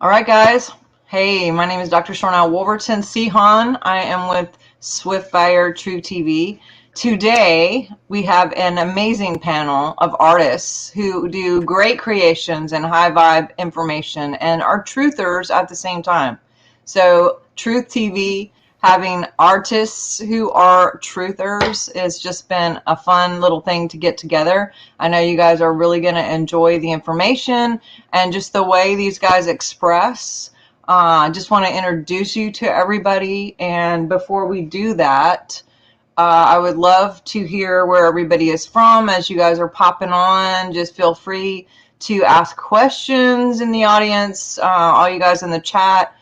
All right, guys. Hey, my name is Dr. Sharnael Wolverton Sehan. I am with Swiftfire True TV. Today, we have an amazing panel of artists who do great creations and high vibe information and are truthers at the same time. So, Truth TV having artists who are truthers has just been a fun little thing to get together. I know you guys are really going to enjoy the information and just the way these guys express. I just want to introduce you to everybody. And before we do that, I would love to hear where everybody is from as you guys are popping on. Just feel free to ask questions in the audience. All you guys in the chat,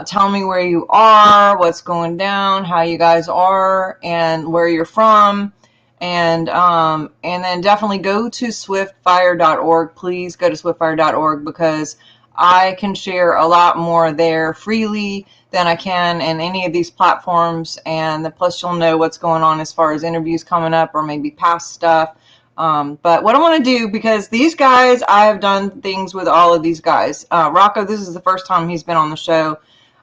tell me where you are, what's going down, how you guys are, and where you're from. And then definitely go to swiftfire.org. Please go to swiftfire.org because I can share a lot more there freely than I can in any of these platforms. And plus you'll know what's going on as far as interviews coming up or maybe past stuff. But what I want to do, because these guys, I have done things with all of these guys. Rocco, this is the first time he's been on the show.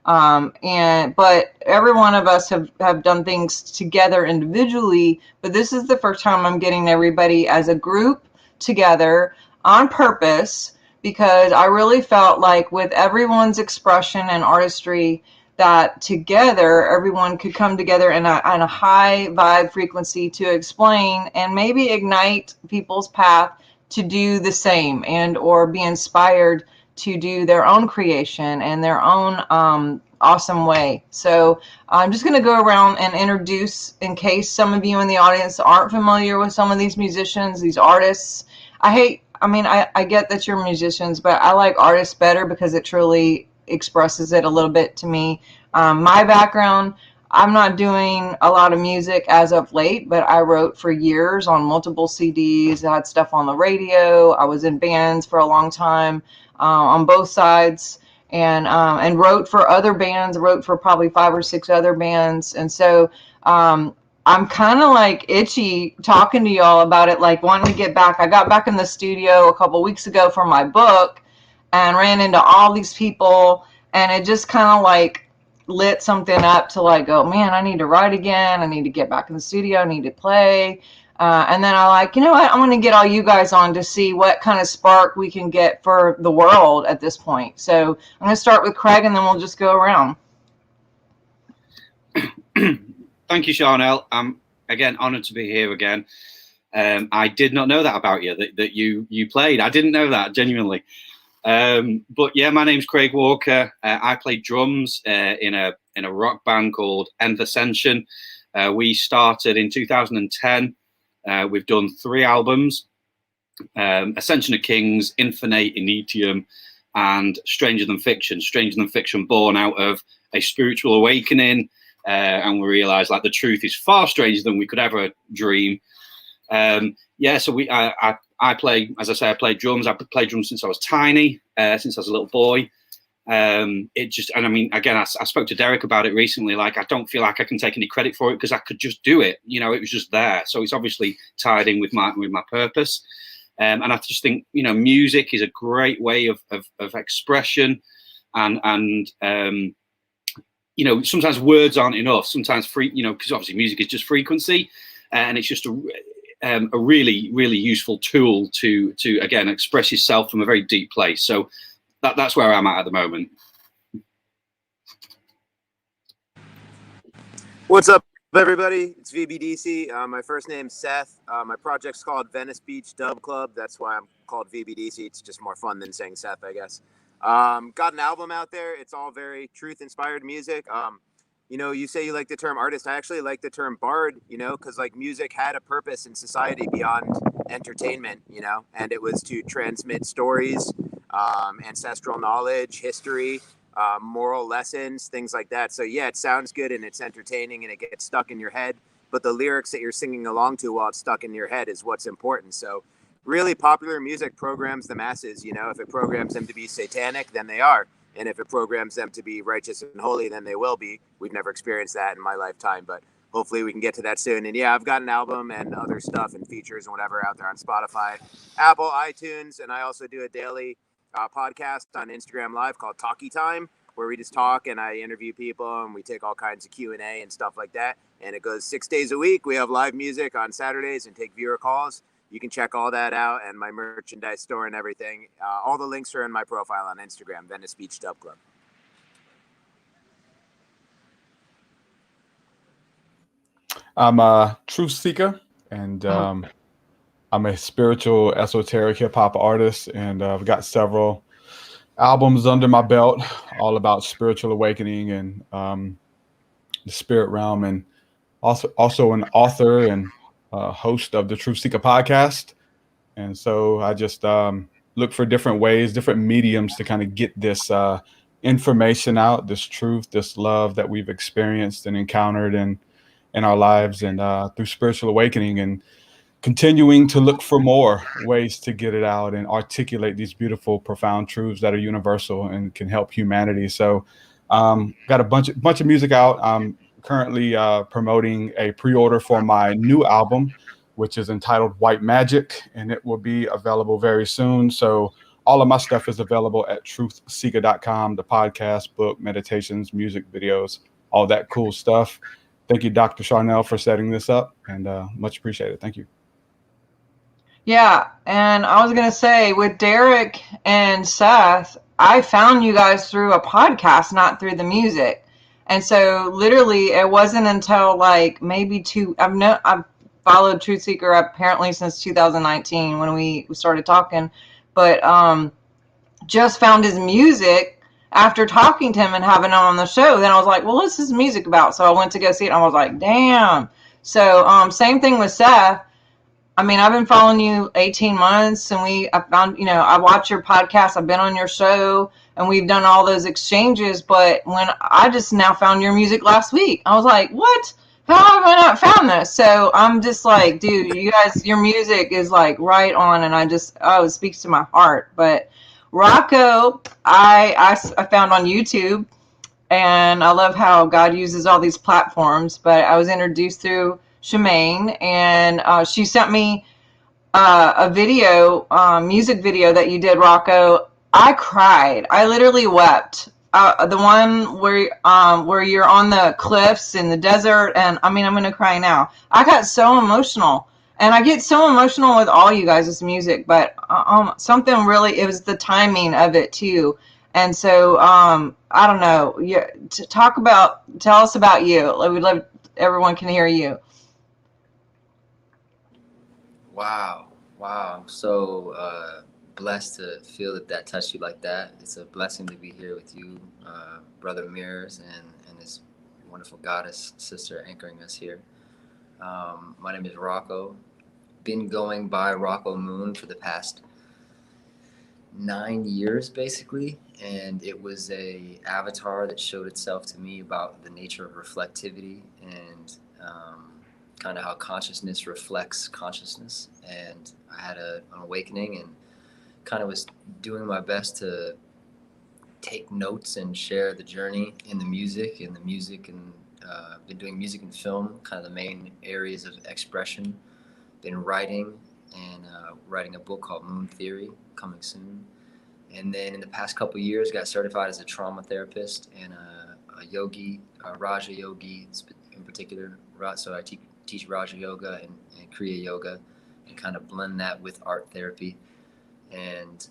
But every one of us have done things together individually, but this is the first time I'm getting everybody as a group together on purpose, because I really felt like with everyone's expression and artistry that together everyone could come together in a high vibe frequency to explain and maybe ignite people's path to do the same and or be inspired to do their own creation and their own awesome way. So I'm just going to go around and introduce, in case some of you in the audience aren't familiar with some of these musicians, these artists. I get that you're musicians, but I like artists better because it truly expresses it a little bit to me. My background, I'm not doing a lot of music as of late, but I wrote for years on multiple CDs. I had stuff on the radio. I was in bands for a long time on both sides, and wrote for other bands. Wrote for probably 5 or 6 other bands, and so I'm kind of like itchy talking to y'all about it, like wanting to get back. I got back in the studio a couple weeks ago for my book and ran into all these people, and it just kind of like lit something up to like go, man, I need to write again. I need to get back in the studio. I need to play. And then I like, you know what? I'm going to get all you guys on to see what kind of spark we can get for the world at this point. So I'm going to start with Craig, and then we'll just go around. Thank you, Sharnael. I'm again honored to be here again. I did not know that about you, that you played. I didn't know that, genuinely. But yeah, my name's Craig Walker. I play drums in a rock band called Nth Ascension. We started in 2010. We've done 3 albums: Ascension of Kings, Infinite Initium, and Stranger Than Fiction. Stranger Than Fiction, born out of a spiritual awakening, and we realized like the truth is far stranger than we could ever dream. So I play, as I say, I play drums. I've played drums since I was tiny, since I was a little boy. I spoke to Derek about it recently. Like, I don't feel like I can take any credit for it because I could just do it. You know, it was just there. So it's obviously tied in with my purpose. And I just think, you know, music is a great way of expression, and you know, sometimes words aren't enough. Sometimes because obviously music is just frequency, and it's just a really, really useful tool to again express yourself from a very deep place. So that's where I'm at the moment. What's up, everybody? It's VBDC. My first name's Seth. My project's called Venice Beach Dub Club. That's why I'm called VBDC. It's just more fun than saying Seth, I guess. Got an album out there. It's all very truth-inspired music. You know, you say you like the term artist. I actually like the term bard, you know, because like music had a purpose in society beyond entertainment, you know, and it was to transmit stories, ancestral knowledge, history, moral lessons, things like that. So yeah, it sounds good and it's entertaining and it gets stuck in your head, but the lyrics that you're singing along to while it's stuck in your head is what's important. So really popular music programs the masses. You know, if it programs them to be satanic, then they are. And if it programs them to be righteous and holy, then they will be. We've never experienced that in my lifetime, but hopefully we can get to that soon. And yeah, I've got an album and other stuff and features and whatever out there on Spotify, Apple, iTunes, and I also do a daily podcast on Instagram Live called Talkie Time, where we just talk and I interview people and we take all kinds of Q&A and stuff like that. And it goes 6 days a week. We have live music on Saturdays and take viewer calls. You can check all that out and my merchandise store and everything. All the links are in my profile on Instagram, Venice Beach Dub Club. I'm a TruthSeekah, and I'm a spiritual esoteric hip hop artist, and I've got several albums under my belt, all about spiritual awakening and the spirit realm, and also an author and host of the TruthSeekah podcast. And so I just look for different ways, different mediums to kind of get this information out, this truth, this love that we've experienced and encountered in our lives, and through spiritual awakening, and continuing to look for more ways to get it out and articulate these beautiful, profound truths that are universal and can help humanity. So got a bunch of music out. I'm currently promoting a pre-order for my new album, which is entitled White Magic, and it will be available very soon. So all of my stuff is available at truthseekah.com, the podcast, book, meditations, music videos, all that cool stuff. Thank you, Dr. Sharnael, for setting this up, and much appreciated. Thank you. Yeah, and I was going to say, with Derek and Seth, I found you guys through a podcast, not through the music. And so literally it wasn't until like maybe I've followed TruthSeekah apparently since 2019 when we started talking, but just found his music after talking to him and having him on the show. Then I was like, well, what's his music about? So I went to go see it and I was like, damn. So same thing with Seth. I mean, I've been following you 18 months and I found, I watch your podcast. I've been on your show and we've done all those exchanges. But when I just now found your music last week, I was like, what? How have I not found this? So I'm just like, dude, you guys, your music is like right on. And it speaks to my heart. But Rocco, I found on YouTube, and I love how God uses all these platforms. But I was introduced through Shemaine, and she sent me a video, music video that you did, Rocco. I cried. I literally wept. The one where you're on the cliffs in the desert, and I mean, I'm gonna cry now. I got so emotional. And I get so emotional with all you guys' music, but something really, it was the timing of it too. And so, I don't know, tell us about you. We'd love, everyone can hear you. Wow. I'm so blessed to feel that touched you like that. It's a blessing to be here with you, Brother Mirrors, and this wonderful goddess sister anchoring us here. My name is Rocco. Been going by Rocco Moon for the past 9 years, basically, and it was a avatar that showed itself to me about the nature of reflectivity and kind of how consciousness reflects consciousness. And I had an awakening and kind of was doing my best to take notes and share the journey in the music and been doing music and film, kind of the main areas of expression. Been writing and writing a book called Moon Theory, coming soon. And then in the past couple of years, got certified as a trauma therapist and a yogi, Raja yogi in particular. So I teach Raja yoga and Kriya yoga, and kind of blend that with art therapy. And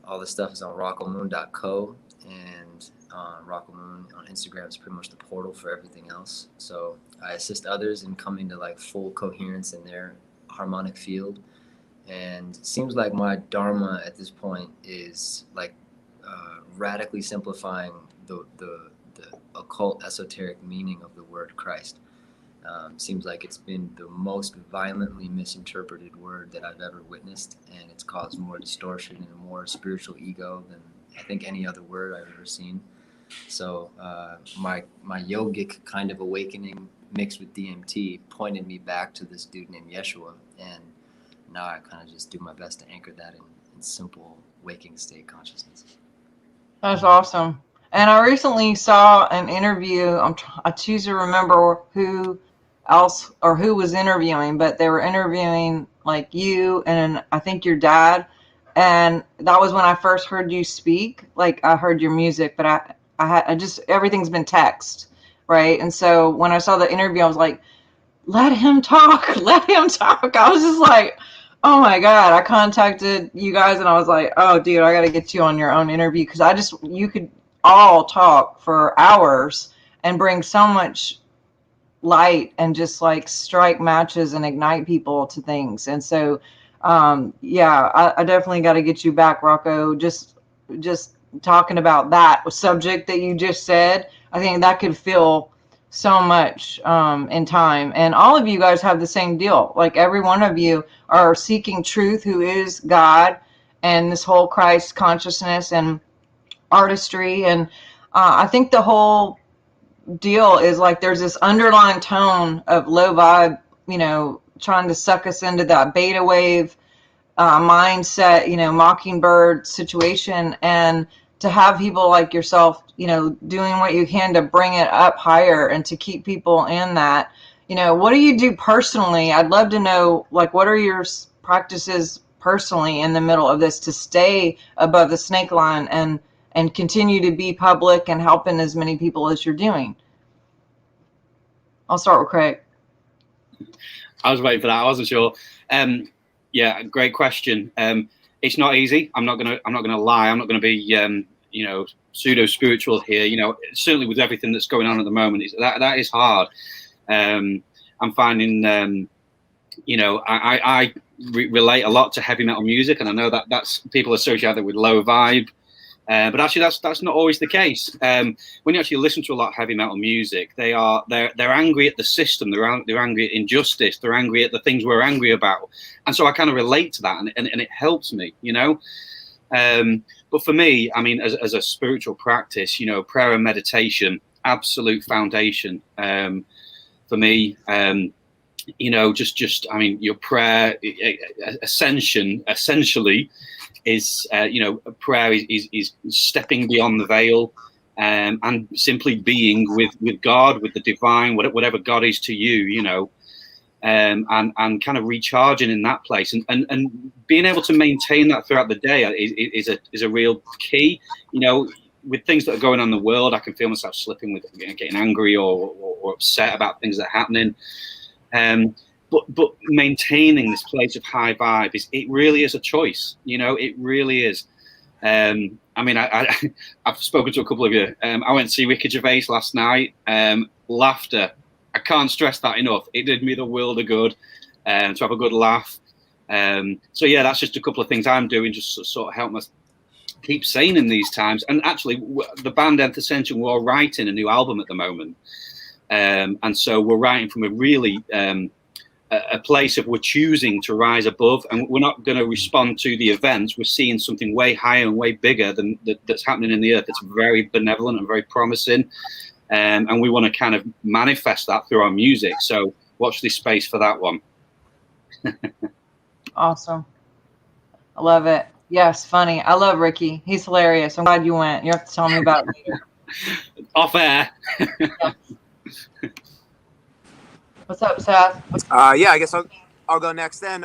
all the stuff is on roccomoon.co, and Rocco Moon on Instagram is pretty much the portal for everything else. So I assist others in coming to like full coherence in their harmonic field. And it seems like my dharma at this point is like radically simplifying the occult esoteric meaning of the word Christ. Seems like it's been the most violently misinterpreted word that I've ever witnessed, and it's caused more distortion and more spiritual ego than I think any other word I've ever seen. So my yogic kind of awakening mixed with DMT pointed me back to this dude named Yeshua, and now I kind of just do my best to anchor that in simple waking state consciousness. That's awesome. And I recently saw an interview. I choose to remember who else or who was interviewing, but they were interviewing like you and I think your dad. and that was when I first heard you speak. Like, I heard your music, but I just, everything's been text, right? And so when I saw the interview, I was like, let him talk, let him talk. I was just like, oh my God. I contacted you guys and I was like, oh dude, I got to get you on your own interview, because you could all talk for hours and bring so much light and just like strike matches and ignite people to things. And so yeah, I definitely got to get you back, Rocco. Just talking about that subject that you just said, I think that could fill so much in time. And all of you guys have the same deal. Like, every one of you are seeking truth, who is God, and this whole Christ consciousness and artistry. And I think the whole deal is like there's this underlying tone of low vibe, trying to suck us into that beta wave mindset, mockingbird situation. And to have people like yourself, doing what you can to bring it up higher and to keep people in that. What do you do personally? I'd love to know, like, what are your practices personally in the middle of this to stay above the snake line and continue to be public and helping as many people as you're doing? I'll start with Craig. I was waiting for that. I wasn't sure. Yeah, great question. It's not easy. I'm not gonna lie. I'm not gonna be pseudo spiritual here. Certainly with everything that's going on at the moment, that is hard. I'm finding I relate a lot to heavy metal music, and I know that's people associate it with low vibe. But actually, that's not always the case. When you actually listen to a lot of heavy metal music, they're angry at the system. They're angry at injustice. They're angry at the things we're angry about. And so I kind of relate to that, and it helps me, But for me, I mean, as a spiritual practice, prayer and meditation, absolute foundation for me. Just I mean, your prayer essentially is prayer is stepping beyond the veil and simply being with God, with the divine, whatever God is to you, and kind of recharging in that place and being able to maintain that throughout the day is a real key. With things that are going on in the world, I can feel myself slipping with getting angry or upset about things that are happening. But maintaining this place of high vibe it really is a choice. It really is. I mean, I've spoken to a couple of you. I went to see Ricky Gervais last night. Laughter. I can't stress that enough. It did me the world of good to have a good laugh. So yeah, that's just a couple of things I'm doing just to sort of help me keep sane in these times. And actually, the band Nth Ascension, we're writing a new album at the moment. And so we're writing from a really a place of we're choosing to rise above, and we're not going to respond to the events. We're seeing something way higher and way bigger than that's happening in the earth. It's very benevolent and very promising, and we want to kind of manifest that through our music. So watch this space for that one. Awesome. I love it. Yes, funny. I love Ricky. He's hilarious. I'm glad you went. You have to tell me about it later. Off air. Yes. What's up, Seth? Yeah, I guess I'll go next then.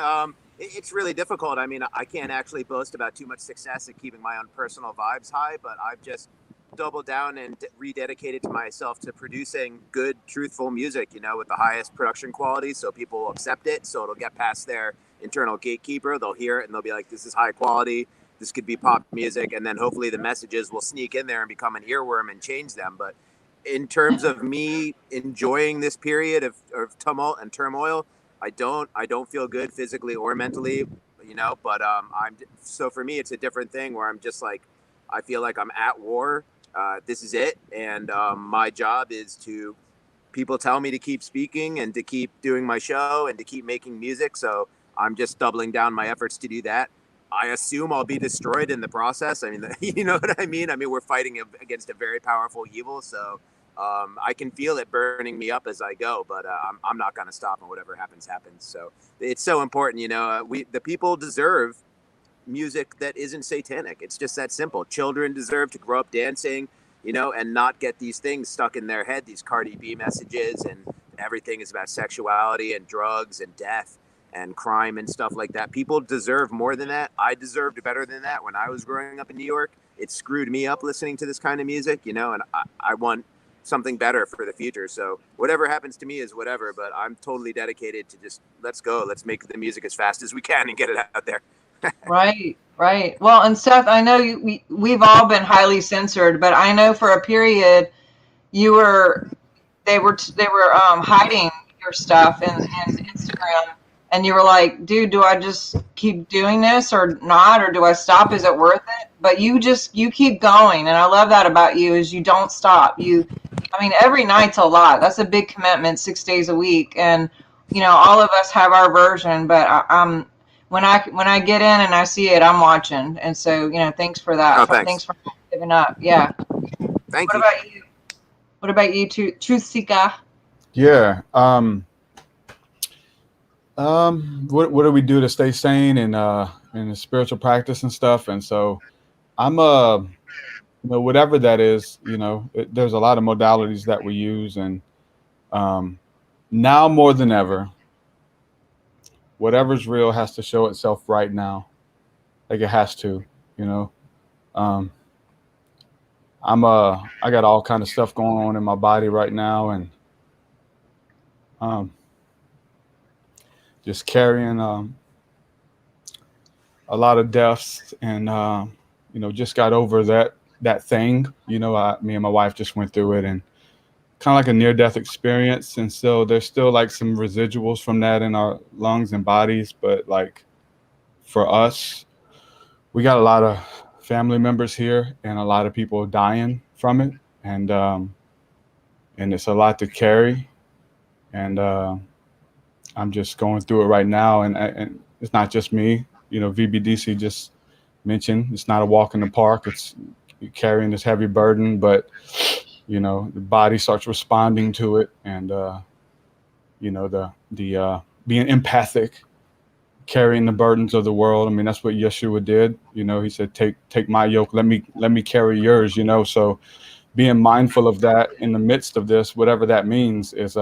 It's really difficult. I mean, I can't actually boast about too much success at keeping my own personal vibes high, but I've just doubled down and rededicated to myself to producing good, truthful music, with the highest production quality, so people will accept it, so it'll get past their internal gatekeeper. They'll hear it and they'll be like, this is high quality, this could be pop music, and then hopefully the messages will sneak in there and become an earworm and change them. But in terms of me enjoying this period of tumult and turmoil, I don't feel good physically or mentally, but so for me, it's a different thing where I'm just like, I feel like I'm at war. This is it. And my job is to, people tell me to keep speaking and to keep doing my show and to keep making music. So I'm just doubling down my efforts to do that. I assume I'll be destroyed in the process. I mean, you know what I mean? I mean, we're fighting against a very powerful evil. So I can feel it burning me up as I go, but I'm not going to stop, and whatever happens, happens. So it's so important, the people deserve music that isn't satanic. It's just that simple. Children deserve to grow up dancing, and not get these things stuck in their head, these Cardi B messages, and everything is about sexuality and drugs and death. and crime and stuff like that. People deserve more than that. I deserved better than that when I was growing up in New York. It screwed me up listening to this kind of music, you know, and I want something better for the future. So whatever happens to me is whatever, but I'm totally dedicated to just let's go. Let's make the music as fast as we can and get it out there. Right, right. Well, and Seth, I know we've all been highly censored, but I know for a period you were they were hiding your stuff in Instagram, and you were like, dude, do I just keep doing this or not, or do I stop? Is it worth it? But you keep going, and I love that about you is you don't stop. I mean, every night's a lot. That's a big commitment, 6 days a week, and you know, all of us have our version, but I'm when I get in and I see it, I'm watching, and so you know, thanks for that. Oh, thanks. Thanks for giving up. Yeah. Thank you. About you? What about you, TruthSeekah? Yeah. What do we do to stay sane in the spiritual practice and stuff? And so I'm you know, whatever that is, you know, there's a lot of modalities that we use, and now more than ever, whatever's real has to show itself right now. Like it has to, you know. I got all kind of stuff going on in my body right now, and just carrying a lot of deaths, and you know, just got over that thing. You know, me and my wife just went through it, and kind of like a near-death experience, and so there's still like some residuals from that in our lungs and bodies. But like for us, we got a lot of family members here and a lot of people dying from it, and it's a lot to carry, and I'm just going through it right now, and it's not just me. You know, VBDC just mentioned it's not a walk in the park. It's carrying this heavy burden, but you know, the body starts responding to it, and you know, the being empathic, carrying the burdens of the world. I mean, that's what Yeshua did. You know, he said, take my yoke, let me carry yours, you know. So being mindful of that in the midst of this, whatever that means, is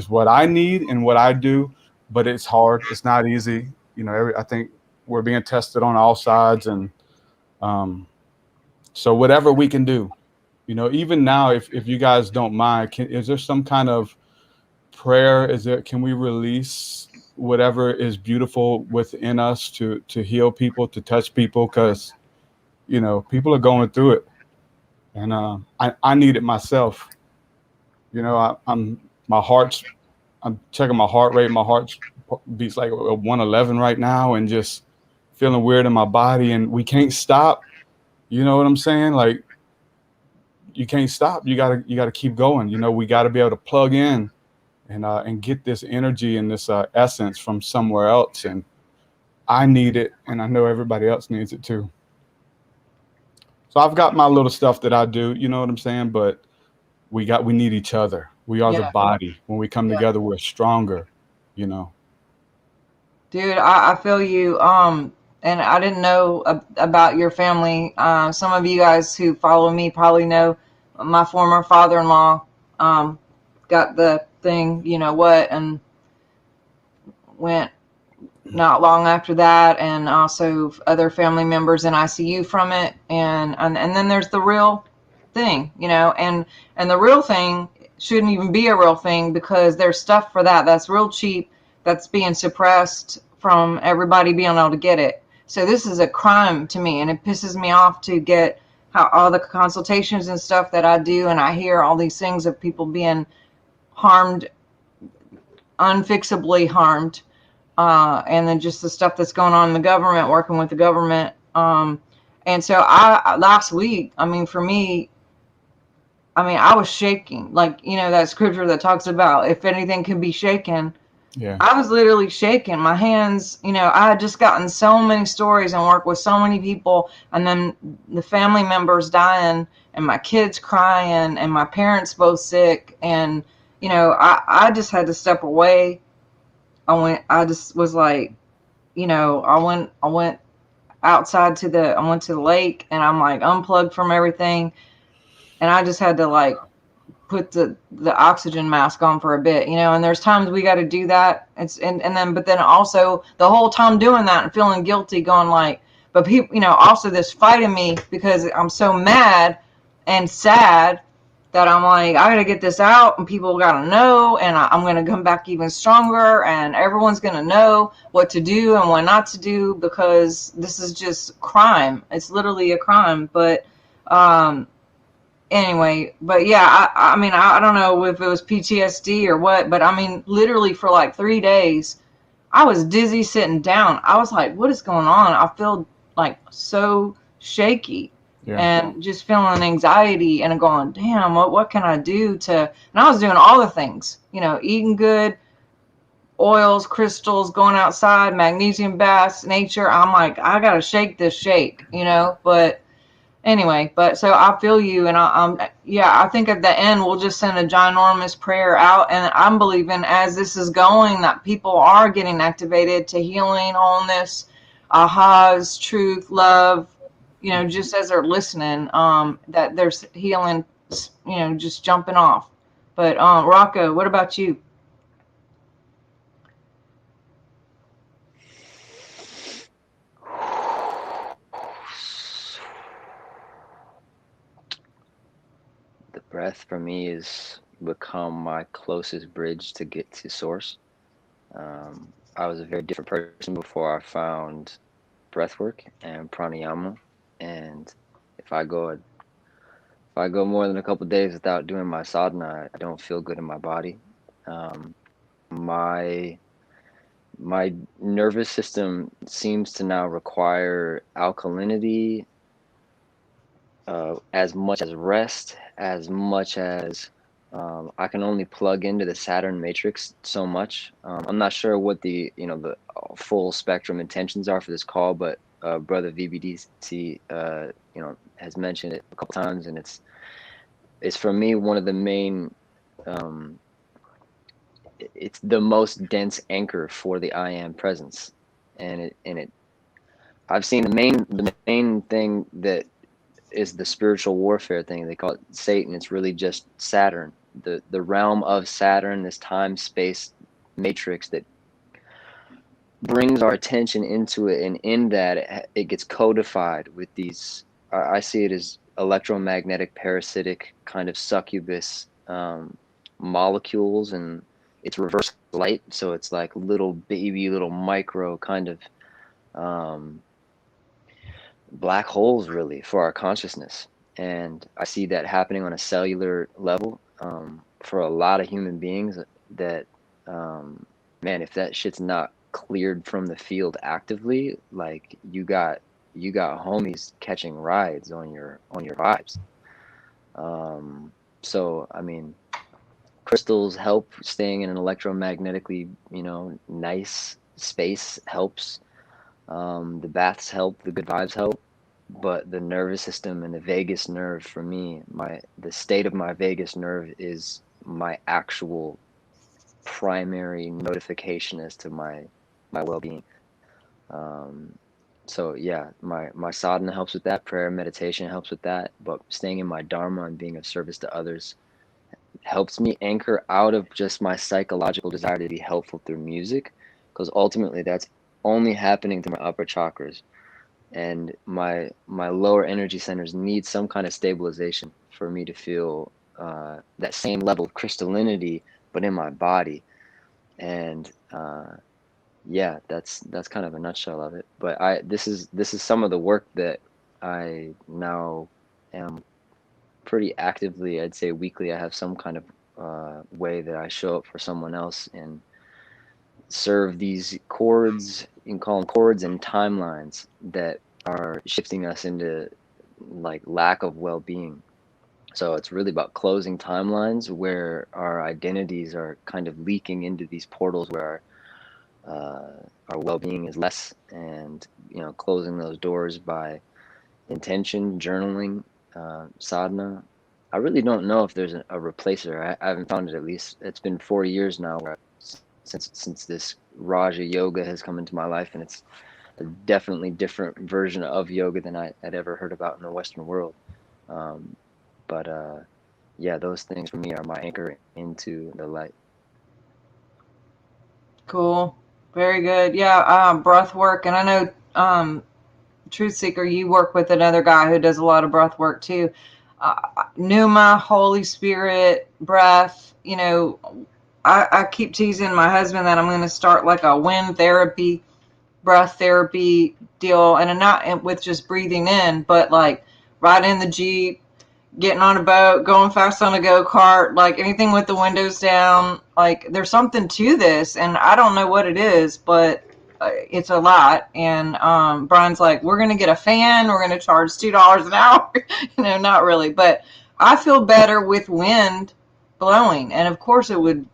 what I need and what I do. But it's hard. It's not easy. You know, I think we're being tested on all sides, and so whatever we can do, you know, even now, if you guys don't mind, is there some kind of prayer? Can we release whatever is beautiful within us to heal people, to touch people? Because, you know, people are going through it, and I need it myself. You know, I'm checking my heart rate. My heart beats like 111 right now, and just feeling weird in my body, and we can't stop. You know what I'm saying? Like, you can't stop. You gotta keep going. You know, we got to be able to plug in and get this energy and this essence from somewhere else. And I need it, and I know everybody else needs it too. So I've got my little stuff that I do, you know what I'm saying? But we need each other. We are the body. When we come together, we're stronger, you know. Dude, I feel you. And I didn't know about your family. Some of you guys who follow me probably know my former father-in-law got the thing, you know what, and went not long after that, and also other family members in ICU from it, and then there's the real thing, you know, and the real thing shouldn't even be a real thing, because there's stuff for that's real cheap, that's being suppressed from everybody being able to get it. So this is a crime to me, and it pisses me off to get how all the consultations and stuff that I do, and I hear all these things of people being harmed, unfixably harmed, and then just the stuff that's going on in the government, working with the government. And so last week, I mean, for me, I mean, I was shaking, like, you know, that scripture that talks about if anything can be shaken. Yeah. I was literally shaking my hands. You know, I had just gotten so many stories and worked with so many people, and then the family members dying, and my kids crying, and my parents both sick. And, you know, I just had to step away. I just was like, you know, I went outside I went to the lake, and I'm like unplugged from everything. And I just had to like put the oxygen mask on for a bit, you know, and there's times we got to do that. But then also the whole time doing that and feeling guilty, going like, but people, you know, also this fight in me because I'm so mad and sad that I'm like, I got to get this out and people got to know, and I'm going to come back even stronger, and everyone's going to know what to do and what not to do, because this is just crime. It's literally a crime. But anyway, but yeah, I mean, I don't know if it was PTSD or what, but I mean, literally for like 3 days, I was dizzy sitting down. I was like, what is going on? I feel like so shaky. Yeah. And just feeling anxiety and going, damn, what can I do to, and I was doing all the things, you know, eating good, oils, crystals, going outside, magnesium baths, nature. I'm like, I got to shake this shake, you know, but anyway, but so I feel you, and I think at the end we'll just send a ginormous prayer out, and I'm believing as this is going that people are getting activated to healing, wholeness, ahas, truth, love, you know, just as they're listening, that there's healing, you know, just jumping off. But Rocco, what about you? The breath for me has become my closest bridge to get to source. I was a very different person before I found breathwork and pranayama, and if I go more than a couple days without doing my sadhana, I don't feel good in my body. Um, my my nervous system seems to now require alkalinity, as much as rest, as much as I can only plug into the Saturn matrix so much. I'm not sure what the the full spectrum intentions are for this call, but brother VBDC has mentioned it a couple times, and it's for me one of the main. It's the most dense anchor for the I am presence, and it I've seen the main thing that is the spiritual warfare thing. They call it Satan. It's really just Saturn, the realm of Saturn, this time space matrix that brings our attention into it, and in that it gets codified with these. I see it as electromagnetic, parasitic kind of succubus molecules, and it's reverse light, so it's like little baby, little micro kind of black holes really for our consciousness. And I see that happening on a cellular level for a lot of human beings that man, if that shit's not cleared from the field actively, like you got homies catching rides on your vibes. So I mean, crystals help. Staying in an electromagnetically nice space helps. The baths help, the good vibes help, but the nervous system and the vagus nerve for me, the state of my vagus nerve is my actual primary notification as to my well-being. So yeah, my sadhana helps with that, prayer, meditation helps with that, but staying in my dharma and being of service to others helps me anchor out of just my psychological desire to be helpful through music, because ultimately that's only happening through my upper chakras, and my lower energy centers need some kind of stabilization for me to feel that same level of crystallinity, but in my body. And yeah, that's kind of a nutshell of it. But this is some of the work that I now am pretty actively, I'd say weekly. I have some kind of way that I show up for someone else and serve these chords, you can call them chords and timelines that are shifting us into like lack of well-being. So it's really about closing timelines where our identities are kind of leaking into these portals where our well-being is less, and closing those doors by intention, journaling, sadhana. I really don't know if there's a replacer. I haven't found it. At least it's been 4 years now where since this Raja yoga has come into my life, and it's a definitely different version of yoga than I had ever heard about in the Western world. But yeah, those things for me are my anchor into the light. Cool. Very good. Yeah, breath work. And I know, TruthSeekah, you work with another guy who does a lot of breath work too. Pneuma, Holy Spirit, breath. You know, I keep teasing my husband that I'm going to start like a wind therapy, breath therapy deal, and not with just breathing in, but like riding in the Jeep, getting on a boat, going fast on a go-kart, like anything with the windows down. Like there's something to this, and I don't know what it is, but it's a lot. And Brian's like, we're going to get a fan, we're going to charge $2 an hour. You know, not really, but I feel better with wind blowing. And of course it would,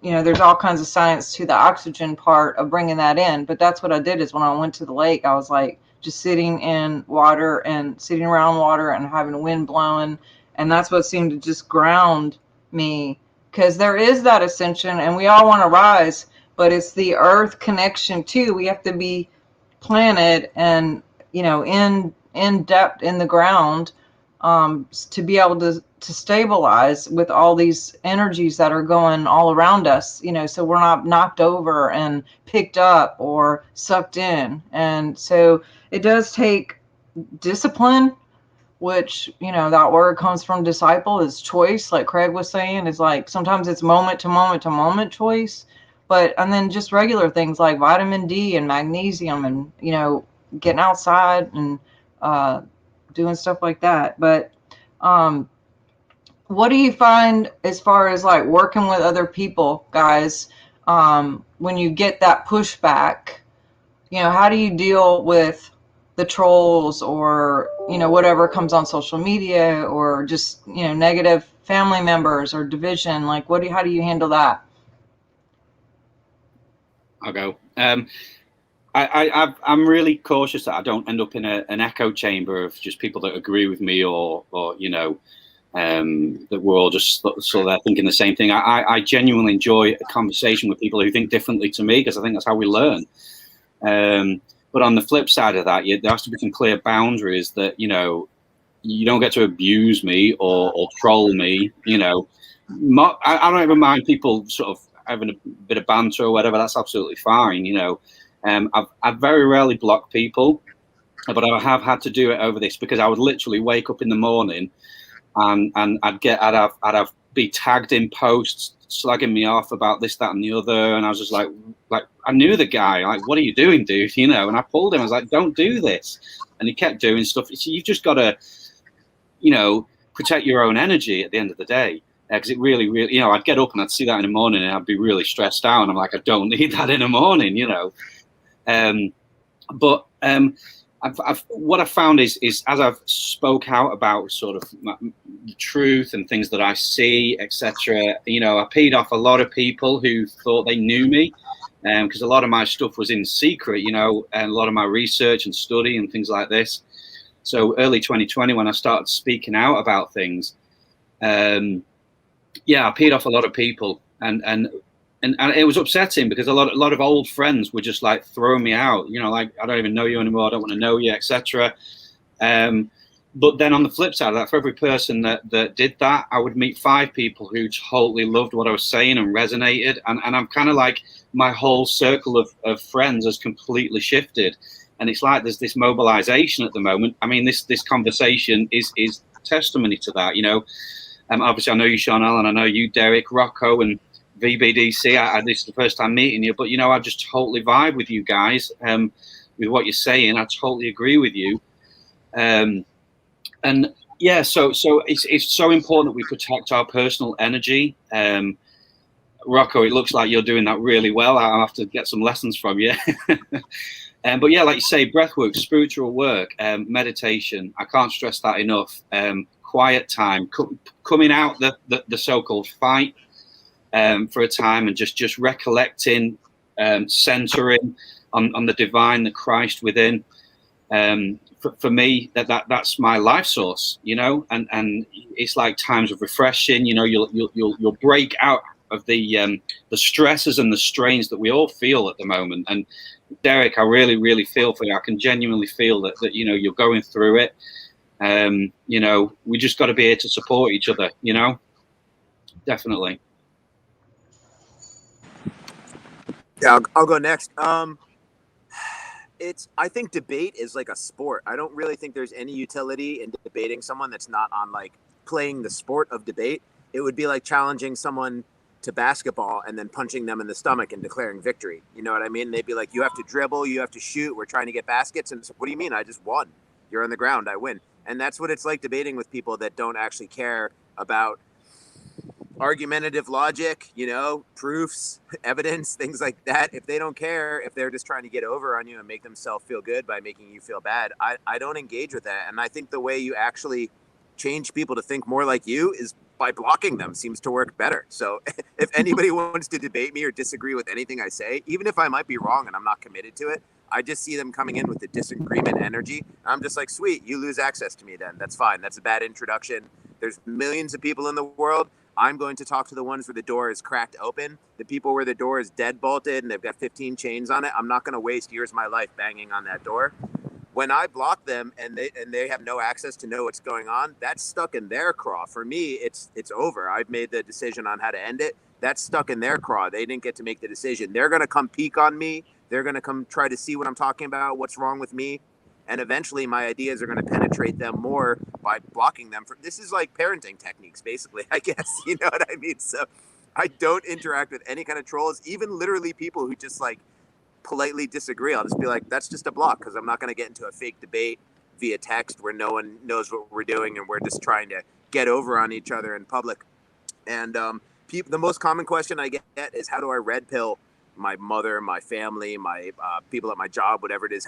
you know, there's all kinds of science to the oxygen part of bringing that in, but that's what I did. Is when I went to the lake, I was like just sitting in water and sitting around water and having the wind blowing, and that's what seemed to just ground me, because there is that ascension and we all want to rise, but it's the earth connection too. We have to be planted and, you know, in depth in the ground, to be able to stabilize with all these energies that are going all around us, you know, so we're not knocked over and picked up or sucked in. And so it does take discipline, which, you know, that word comes from disciple, is choice, like Craig was saying, is like sometimes it's moment to moment to moment choice. But and then just regular things like vitamin D and magnesium and, you know, getting outside and doing stuff like that. But what do you find as far as like working with other people, guys, when you get that pushback? You know, how do you deal with the trolls or, you know, whatever comes on social media, or just, you know, negative family members or division? Like, how do you handle that? I'll go. I'm really cautious that I don't end up in an echo chamber of just people that agree with me, or you know, that we're all just sort of thinking the same thing. I genuinely enjoy a conversation with people who think differently to me, because I think that's how we learn. But on the flip side of that, there has to be some clear boundaries that, you know, you don't get to abuse me or troll me. You know, I don't even mind people sort of having a bit of banter or whatever. That's absolutely fine. You know, I've very rarely blocked people, but I have had to do it over this, because I would literally wake up in the morning and I'd be tagged in posts slagging me off about this, that, and the other, and I was just like I knew the guy, like, what are you doing, dude? You know, and I pulled him. I was like, don't do this, and he kept doing stuff. So you've just got to, you know, protect your own energy at the end of the day, because it really, you know, I'd get up and I'd see that in the morning and I'd be really stressed out. I'm like, I don't need that in the morning, you know. What I've found is as I've spoke out about sort of the truth and things that I see, etc., you know, I paid off a lot of people who thought they knew me, because a lot of my stuff was in secret, you know, and a lot of my research and study and things like this. So early 2020, when I started speaking out about things, yeah, I paid off a lot of people, and it was upsetting, because a lot of old friends were just like throwing me out, you know, like, I don't even know you anymore, I don't want to know you, etc. But then on the flip side of that, for every person that did that, I would meet 5 people who totally loved what I was saying and resonated, and I'm kind of like, my whole circle of friends has completely shifted, and it's like there's this mobilization at the moment. I mean, this conversation is testimony to that, you know. Obviously I know you, Sharnael, and I know you, Derek, Rocco, and VBDC. This is the first time meeting you, but, you know, I just totally vibe with you guys, with what you're saying. I totally agree with you. And yeah, so it's so important that we protect our personal energy. Rocco, it looks like you're doing that really well. I'll have to get some lessons from you. But yeah, like you say, breath work, spiritual work, meditation. I can't stress that enough. Quiet time, coming out the so-called fight, for a time, and just recollecting, centering on the divine, the Christ within. For me, that's my life source, you know, and it's like times of refreshing. You know, you'll break out of the stresses and the strains that we all feel at the moment. And Derek, I really feel for you. I can genuinely feel that you know, you're going through it. You know, we just got to be here to support each other, you know. definitely. Yeah, I'll go next. I think debate is like a sport. I don't really think there's any utility in debating someone that's not on like playing the sport of debate. It would be like challenging someone to basketball and then punching them in the stomach and declaring victory. You know what I mean? They'd be like, you have to dribble, you have to shoot, we're trying to get baskets. And it's, what do you mean? I just won. You're on the ground, I win. And that's what it's like debating with people that don't actually care about argumentative logic, you know, proofs, evidence, things like that. If they don't care, if they're just trying to get over on you and make themselves feel good by making you feel bad, I don't engage with that. And I think the way you actually change people to think more like you is by blocking them. Seems to work better. So if anybody wants to debate me or disagree with anything I say, even if I might be wrong and I'm not committed to it, I just see them coming in with the disagreement energy. I'm just like, sweet, you lose access to me then. That's fine. That's a bad introduction. There's millions of people in the world. I'm going to talk to the ones where the door is cracked open. The people where the door is dead bolted and they've got 15 chains on it. I'm not going to waste years of my life banging on that door. When I block them and they have no access to know what's going on, that's stuck in their craw. For me, it's over. I've made the decision on how to end it. That's stuck in their craw. They didn't get to make the decision. They're going to come peek on me. They're going to come try to see what I'm talking about, what's wrong with me. And eventually my ideas are going to penetrate them more by blocking them. This is like parenting techniques, basically, I guess. You know what I mean? So I don't interact with any kind of trolls, even literally people who just like politely disagree. I'll just be like, that's just a block, because I'm not going to get into a fake debate via text where no one knows what we're doing and we're just trying to get over on each other in public. And the most common question I get is, how do I red pill my mother, my family, my people at my job, whatever it is?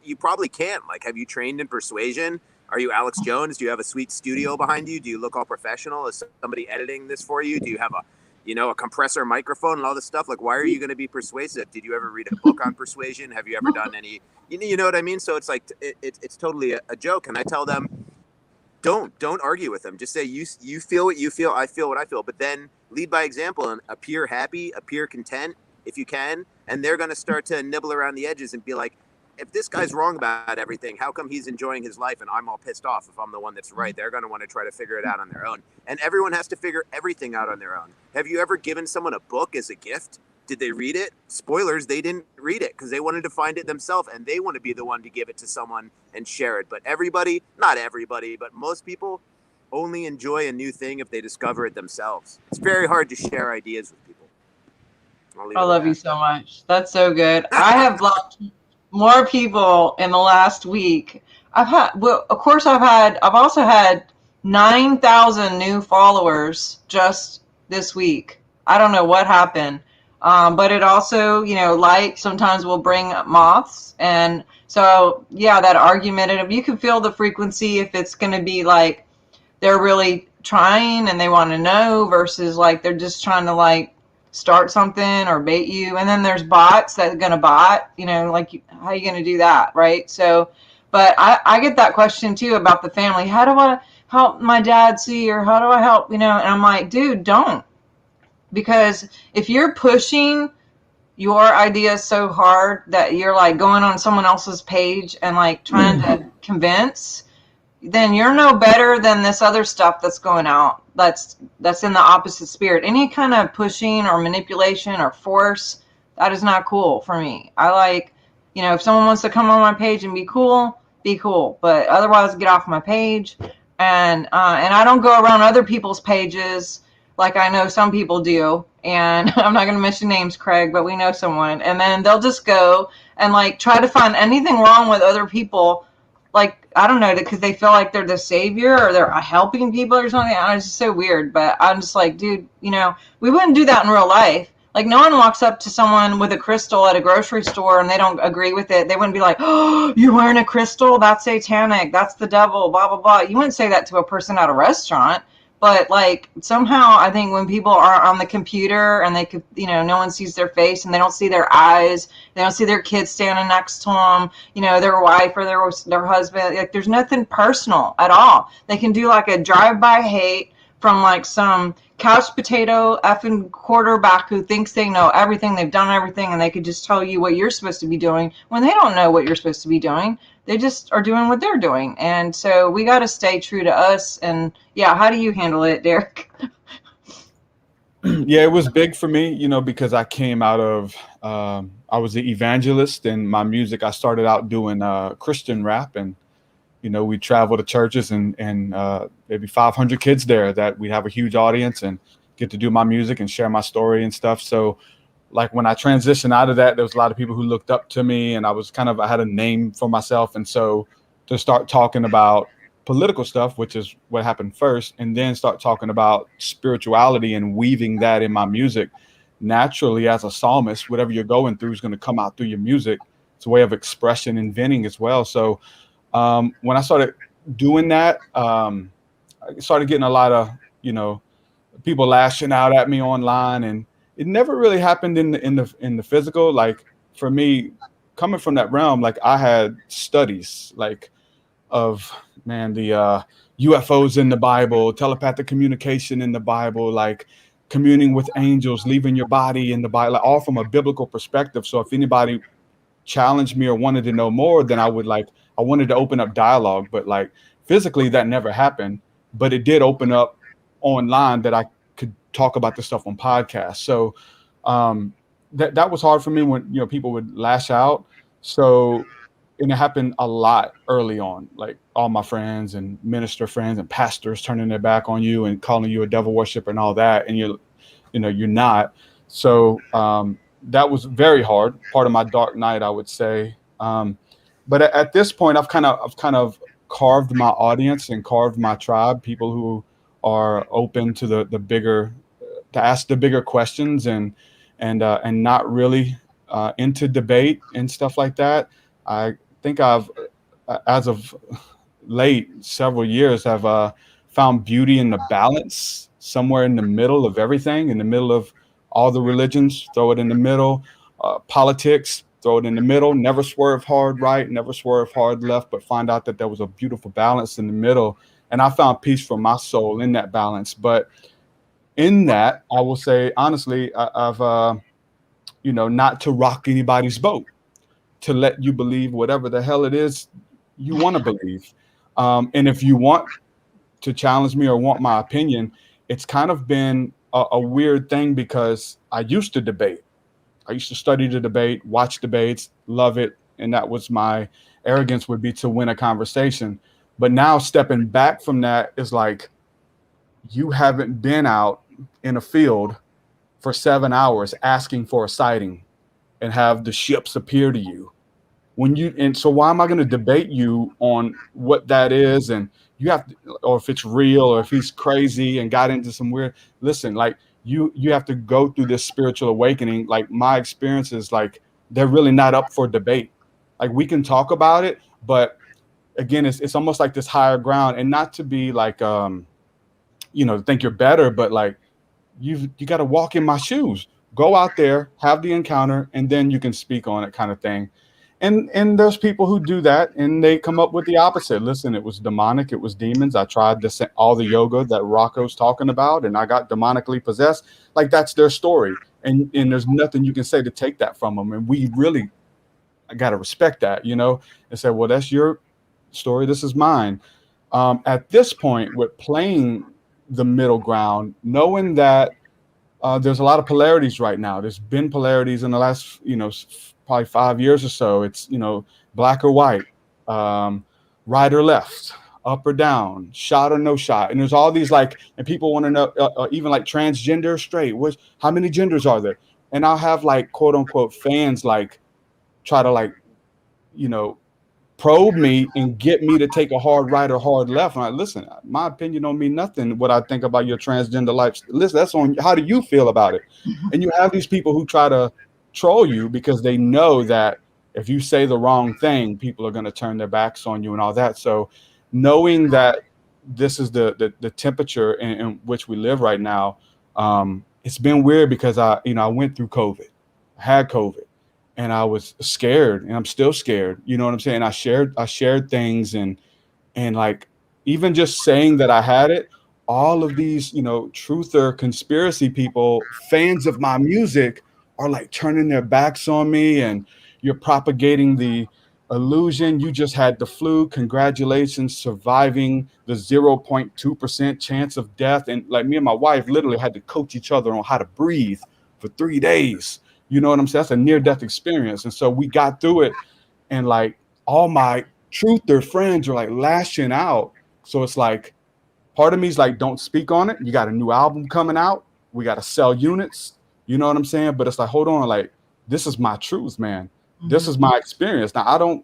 You probably can't. Like, have you trained in persuasion? Are you Alex Jones? Do you have a sweet studio behind you? Do you look all professional? Is somebody editing this for you? Do you have a compressor microphone and all this stuff? Like, why are you going to be persuasive? Did you ever read a book on persuasion? Have you ever done any, you know what I mean? So it's like, it's totally a joke. And I tell them, don't argue with them. Just say, you feel what you feel. I feel what I feel. But then lead by example and appear happy, appear content if you can. And they're going to start to nibble around the edges and be like, if this guy's wrong about everything, how come he's enjoying his life and I'm all pissed off if I'm the one that's right? They're going to want to try to figure it out on their own. And everyone has to figure everything out on their own. Have you ever given someone a book as a gift? Did they read it? Spoilers, they didn't read it because they wanted to find it themselves, and they want to be the one to give it to someone and share it. But everybody, not everybody, but most people only enjoy a new thing if they discover it themselves. It's very hard to share ideas with people. I love you so much. That's so good. I have blocked more people in the last week. I've also had 9,000 new followers just this week. I don't know what happened. But it also, light sometimes will bring moths. And so, yeah, that argumentative, you can feel the frequency if it's going to be like they're really trying and they want to know versus like they're just trying to like start something or bait you. And then there's bots that are going to bot, like how are you going to do that? Right. So, but I get that question too about the family. How do I help my dad see, or how do I help, and I'm like, dude, don't. Because if you're pushing your ideas so hard that you're like going on someone else's page and like trying to convince, then you're no better than this other stuff that's going out. That's in the opposite spirit. Any kind of pushing or manipulation or force, that is not cool for me. I like, if someone wants to come on my page and be cool, but otherwise get off my page. And I don't go around other people's pages like I know some people do. And I'm not going to mention names, Craig, but we know someone. And then they'll just go and like try to find anything wrong with other people. Like, I don't know, because they feel like they're the savior or they're helping people or something. It's just so weird. But I'm just like, dude, we wouldn't do that in real life. Like, no one walks up to someone with a crystal at a grocery store and they don't agree with it. They wouldn't be like, oh, you're wearing a crystal? That's satanic. That's the devil, blah, blah, blah. You wouldn't say that to a person at a restaurant. But like somehow I think when people are on the computer and they could, no one sees their face and they don't see their eyes, they don't see their kids standing next to them, their wife or their husband, like there's nothing personal at all. They can do like a drive-by hate from like some couch potato effing quarterback who thinks they know everything, they've done everything, and they could just tell you what you're supposed to be doing when they don't know what you're supposed to be doing. They just are doing what they're doing. And so we got to stay true to us. And yeah, how do you handle it, Derek? Yeah, it was big for me, because I came out of, I was an evangelist in my music. I started out doing Christian rap, and we travel to churches and maybe 500 kids there that we have a huge audience and get to do my music and share my story and stuff. So like when I transitioned out of that, there was a lot of people who looked up to me, and I had a name for myself. And so to start talking about political stuff, which is what happened first, and then start talking about spirituality and weaving that in my music, naturally as a psalmist, whatever you're going through is going to come out through your music. It's a way of expression and venting as well. So when I started doing that, I started getting a lot of, people lashing out at me online, and it never really happened in the physical. Like for me, coming from that realm, like I had studies like of the UFOs in the Bible, telepathic communication in the Bible, like communing with angels, leaving your body in the Bible, like all from a biblical perspective. So if anybody challenged me or wanted to know more, then I wanted to open up dialogue, but like physically that never happened. But it did open up online that I could talk about this stuff on podcasts. So that was hard for me when people would lash out. So, and it happened a lot early on, like all my friends and minister friends and pastors turning their back on you and calling you a devil worshiper and all that, and you're not. So that was very hard, part of my dark night, I would say. But at this point, I've kind of carved my audience and carved my tribe, people who are open to the bigger, to ask the bigger questions and not really into debate and stuff like that. I think I've, as of late, several years, have found beauty in the balance, somewhere in the middle of everything, in the middle of all the religions, throw it in the middle, politics, throw it in the middle, never swerve hard right, never swerve hard left, but find out that there was a beautiful balance in the middle. And I found peace for my soul in that balance. But in that, I will say, honestly, I've, not to rock anybody's boat, to let you believe whatever the hell it is you want to believe. And if you want to challenge me or want my opinion, it's kind of been a weird thing, because I used to debate. I used to study the debate, watch debates, love it. And that was my arrogance, would be to win a conversation. But now stepping back from that is like, you haven't been out in a field for 7 hours asking for a sighting and have the ships appear to you. And so why am I going to debate you on what that is? And you have to, or if it's real, or if he's crazy and got into some weird, listen, like you have to go through this spiritual awakening. Like my experiences, like they're really not up for debate. Like we can talk about it, but again, it's almost like this higher ground, and not to be like, think you're better, but like you got to walk in my shoes, go out there, have the encounter, and then you can speak on it, kind of thing. And there's people who do that, and they come up with the opposite. Listen, it was demonic, it was demons. I tried all the yoga that Rocco's talking about, and I got demonically possessed. Like that's their story, and there's nothing you can say to take that from them. And we really got to respect that, and say, well, that's your story, this is mine. At this point, with playing the middle ground, knowing that there's a lot of polarities right now. There's been polarities in the last, probably 5 years or so. It's, black or white, right or left, up or down, shot or no shot. And there's all these and people want to know, even like transgender, straight, how many genders are there? And I'll have quote unquote fans try to probe me and get me to take a hard right or hard left. And listen, my opinion don't mean nothing. What I think about your transgender life, listen, that's on how do you feel about it? And you have these people who try to troll you because they know that if you say the wrong thing, people are going to turn their backs on you and all that. So knowing that this is the temperature in which we live right now, it's been weird because I went through COVID, I had COVID. And I was scared, and I'm still scared. You know what I'm saying? I shared things, and even just saying that I had it, all of these, truther conspiracy people, fans of my music, are turning their backs on me, and you're propagating the illusion, you just had the flu, congratulations, surviving the 0.2% chance of death. And like me and my wife literally had to coach each other on how to breathe for 3 days. You know what I'm saying? That's a near-death experience. And so we got through it, and like all my truther friends are like lashing out. So it's like part of me is like, don't speak on it. You got a new album coming out. We got to sell units. You know what I'm saying? But it's like, hold on, like, this is my truth, man. This is my experience. Now,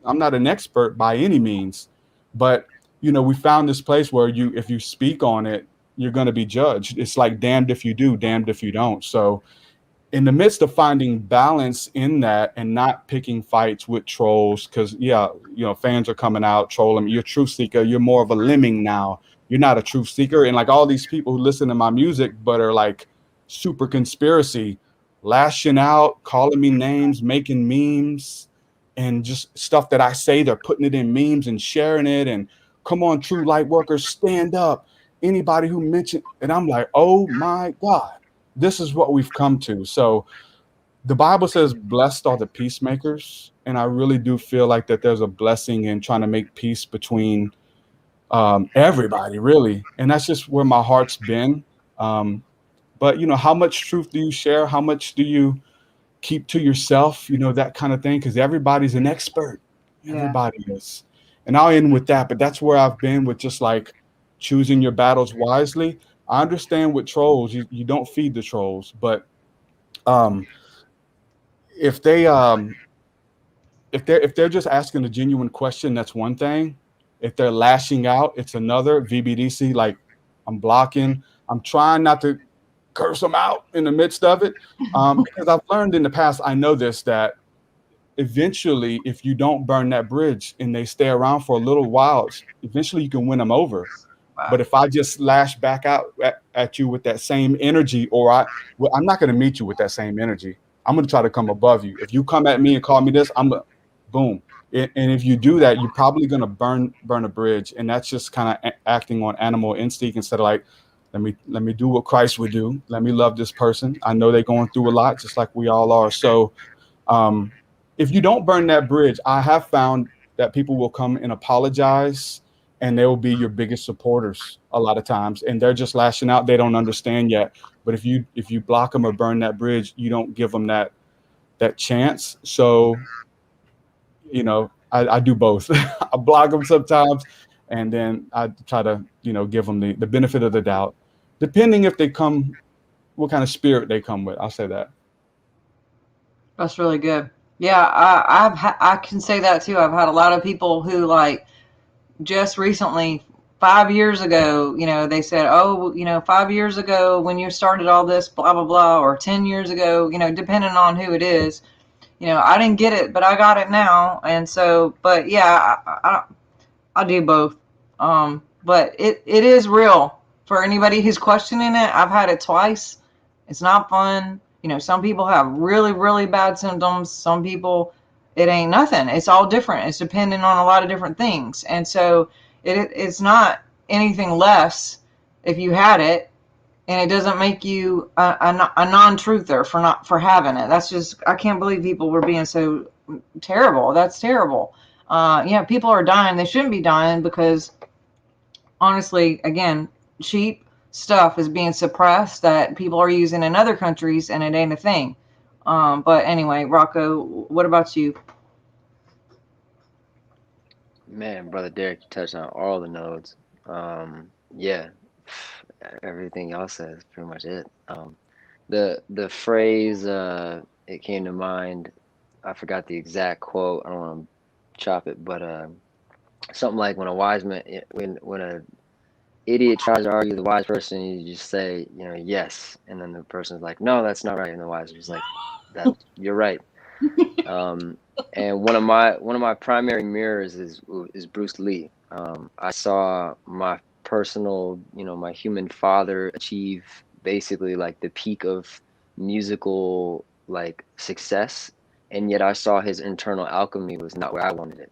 I'm not an expert by any means, but you know, we found this place where if you speak on it, you're going to be judged. It's like damned if you do, damned if you don't. So in the midst of finding balance in that and not picking fights with trolls, because yeah, you know, fans are coming out trolling. You're a truth seeker. You're more of a lemming now. You're not a truth seeker. And like all these people who listen to my music but are like super conspiracy, lashing out, calling me names, making memes, and just stuff that I say, they're putting it in memes and sharing it. And come on, true light workers, stand up. Anybody who mentioned, and I'm like, oh my God. This is what we've come to. So the Bible says, blessed are the peacemakers. And I really do feel like that there's a blessing in trying to make peace between everybody, really. And that's just where my heart's been. But, you know, how much truth do you share? How much do you keep to yourself? You know, that kind of thing. Because everybody's an expert. Yeah. Everybody is. And I'll end with that. But that's where I've been with just like choosing your battles wisely. I understand with trolls, you don't feed the trolls, but if they're just asking a genuine question, that's one thing. If they're lashing out, it's another. VBDC, like I'm blocking. I'm trying not to curse them out in the midst of it, because I've learned in the past. I know this, that eventually, if you don't burn that bridge and they stay around for a little while, eventually you can win them over. Wow. But if I just lash back out at you with that same energy, I'm not going to meet you with that same energy. I'm going to try to come above you. If you come at me and call me this, boom. And if you do that, you're probably going to burn a bridge. And that's just kind of acting on animal instinct instead of like, let me do what Christ would do. Let me love this person. I know they're going through a lot, just like we all are. So if you don't burn that bridge, I have found that people will come and apologize, and they will be your biggest supporters a lot of times. And they're just lashing out. They don't understand yet. But if you block them or burn that bridge, you don't give them that chance. So, you know, I do both. I block them sometimes, and then I try to, you know, give them the benefit of the doubt, depending if they come, what kind of spirit they come with. I'll say that. That's really good. Yeah, I can say that too. I've had a lot of people who like just recently, 5 years ago, you know, they said, oh, you know, 5 years ago when you started all this, blah, blah, blah, or 10 years ago, you know, depending on who it is, you know, I didn't get it, but I got it now. And so, but yeah, I do both. But it is real for anybody who's questioning it. I've had it twice. It's not fun. You know, some people have really, really bad symptoms. Some people, it ain't nothing. It's all different. It's dependent on a lot of different things. And so it's not anything less if you had it, and it doesn't make you a non-truther for having it. That's just, I can't believe people were being so terrible. That's terrible. Yeah, people are dying. They shouldn't be dying because honestly, again, cheap stuff is being suppressed that people are using in other countries, and it ain't a thing. But anyway, Rocco, what about you? Man, Brother Derek, you touched on all the nodes. Yeah, everything y'all said is pretty much it. The phrase, it came to mind, I forgot the exact quote. I don't want to chop it, but something like when a idiot tries to argue the wise person, you just say, you know, yes, and then the person's like, no, that's not right, and the wise person's like, that you're right. And one of my primary mirrors is Bruce Lee. I saw my personal, you know, my human father achieve basically like the peak of musical like success, and yet I saw his internal alchemy was not where I wanted it.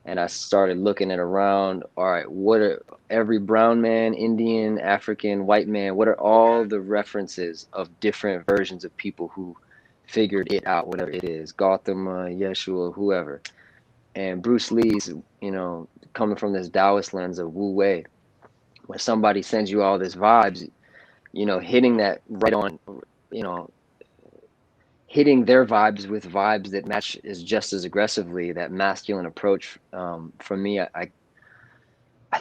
And I started looking at around, all right, what are every brown man, Indian, African, white man, what are all the references of different versions of people who figured it out, whatever it is, Gautama, Yeshua, whoever. And Bruce Lee's, you know, coming from this Taoist lens of Wu Wei, when somebody sends you all this vibes, you know, hitting that right on, you know, hitting their vibes with vibes that match is just as aggressively, that masculine approach. For me, I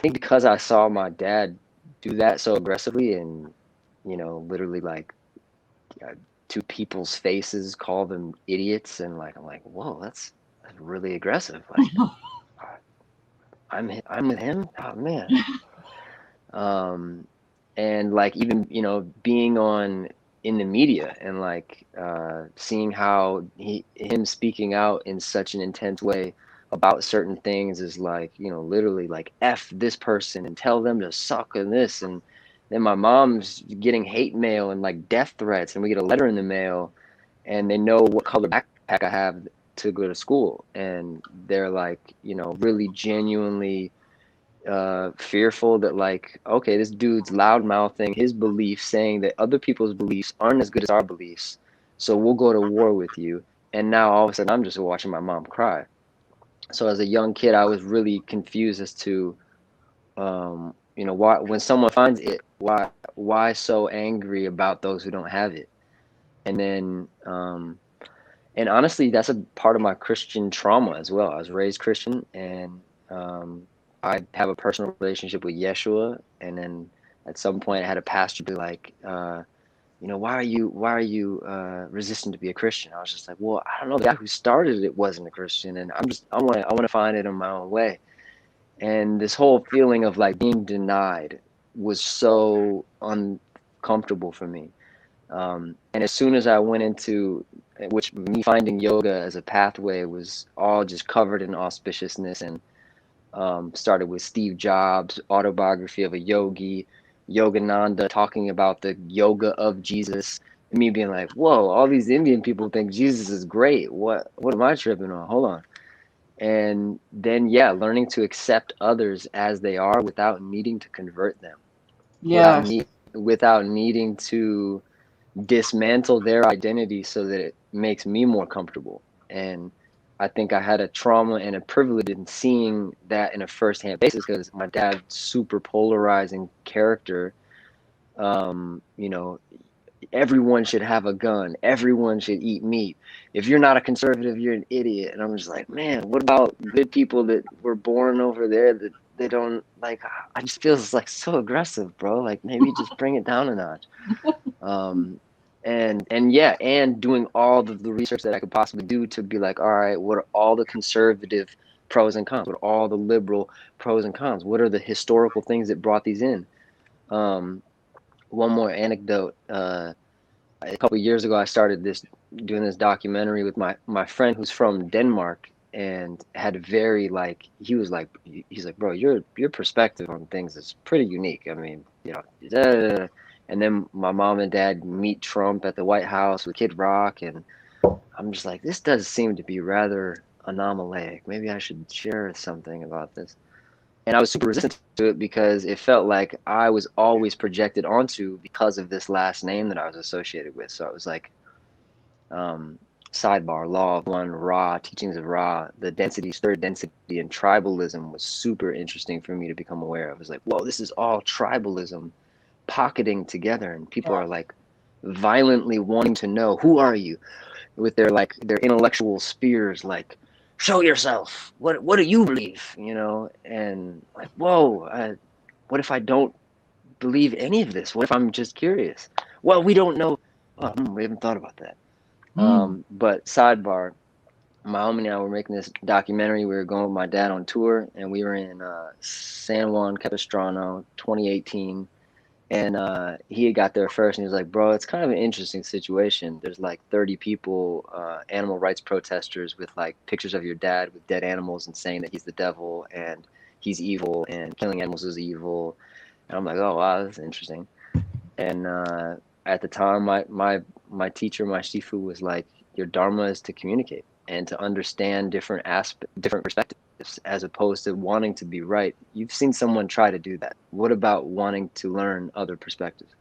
think because I saw my dad do that so aggressively, and, you know, literally like to people's faces, call them idiots, and like I'm like, whoa, that's really aggressive. Like I'm with him. Oh man. And like even, you know, being on in the media and like seeing how him speaking out in such an intense way about certain things is like, you know, literally like F this person and tell them to suck and this. And then my mom's getting hate mail and like death threats, and we get a letter in the mail and they know what color backpack I have to go to school, and they're like, you know, really genuinely fearful that like, okay, this dude's loud mouthing his beliefs, saying that other people's beliefs aren't as good as our beliefs, so we'll go to war with you. And now all of a sudden I'm just watching my mom cry. So as a young kid, I was really confused as to you know, why when someone finds it, why so angry about those who don't have it. And then and honestly, that's a part of my Christian trauma as well. I was raised Christian, and I have a personal relationship with Yeshua. And then at some point, I had a pastor be like, you know, why are you resistant to be a Christian? I was just like, well, I don't know. The guy who started it wasn't a Christian, and I want to find it in my own way. And this whole feeling of like being denied was so uncomfortable for me. And as soon as I went into, which me finding yoga as a pathway was all just covered in auspiciousness, and started with Steve Jobs' autobiography of a yogi, Yogananda talking about the yoga of Jesus, and me being like, whoa, all these Indian people think Jesus is great. What am I tripping on? Hold on. And then, yeah, learning to accept others as they are without needing to convert them, Yes. without needing to dismantle their identity so that it makes me more comfortable. And I think I had a trauma and a privilege in seeing that in a firsthand basis, because my dad's super polarizing character. You know, everyone should have a gun, everyone should eat meat. If you're not a conservative, you're an idiot. And I'm just like, man, what about good people that were born over there that they don't like? I just feels like so aggressive, bro. Like maybe just bring it down a notch. And yeah, and doing all the research that I could possibly do to be like, all right, what are all the conservative pros and cons? What are all the liberal pros and cons? What are the historical things that brought these in? One more anecdote. A couple of years ago, I started doing this documentary with my friend who's from Denmark, and had very like, he's like, bro, your perspective on things is pretty unique. I mean, you know, and then my mom and dad meet Trump at the White House with Kid Rock, and I'm just like, this does seem to be rather anomalic. Maybe I should share something about this. And I was super resistant to it because it felt like I was always projected onto because of this last name that I was associated with. So it was like, sidebar, Law of One, Ra, teachings of Ra, the densities, third density, and tribalism was super interesting for me to become aware of. It was like, whoa, this is all tribalism pocketing together, and people are like violently wanting to know, who are you, with their like their intellectual spears, like, show yourself, what do you believe, you know? And like, whoa, what if I don't believe any of this? What if I'm just curious? Well, we don't know. Oh, we haven't thought about that. But sidebar, my homie and I were making this documentary. We were going with my dad on tour, and we were in San Juan Capistrano 2018. And he had got there first, and he was like, bro, it's kind of an interesting situation. There's like 30 people, animal rights protesters, with like pictures of your dad with dead animals and saying that he's the devil and he's evil and killing animals is evil. And I'm like, oh, wow, that's interesting. And at the time, my teacher, my shifu, was like, your dharma is to communicate and to understand different perspectives, as opposed to wanting to be right. You've seen someone try to do that. What about wanting to learn other perspectives?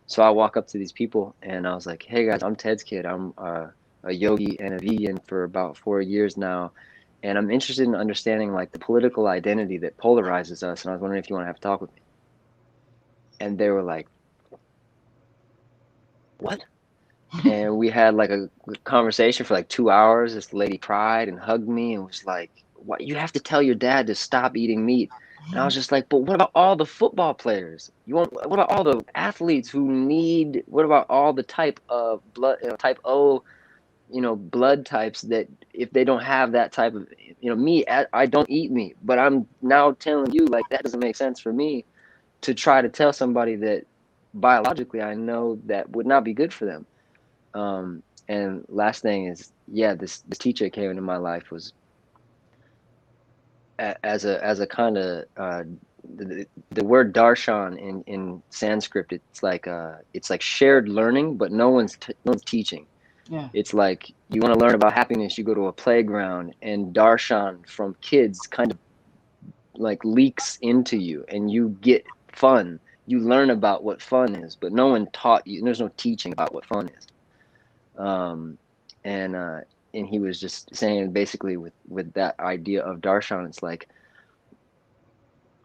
So I walk up to these people and I was like, hey guys, I'm Ted's kid. I'm a yogi and a vegan for about 4 years now. And I'm interested in understanding like the political identity that polarizes us. And I was wondering if you want to have a talk with me. And they were like, what? And we had like a conversation for like 2 hours. This lady cried and hugged me and was like, what, you have to tell your dad to stop eating meat. And I was just like, but what about all the football players? What about all the athletes who need, what about all the type of blood, type O, blood types that if they don't have that type of, me, I don't eat meat, but I'm now telling you like, that doesn't make sense for me to try to tell somebody that biologically I know that would not be good for them. And last thing is, yeah, this teacher that came into my life was as a kind of the word darshan in Sanskrit. It's like shared learning, but no one's teaching. Yeah. It's like you want to learn about happiness, you go to a playground, and darshan from kids kind of like leaks into you, and you get fun. You learn about what fun is, but no one taught you. There's no teaching about what fun is. And he was just saying basically with that idea of darshan, it's like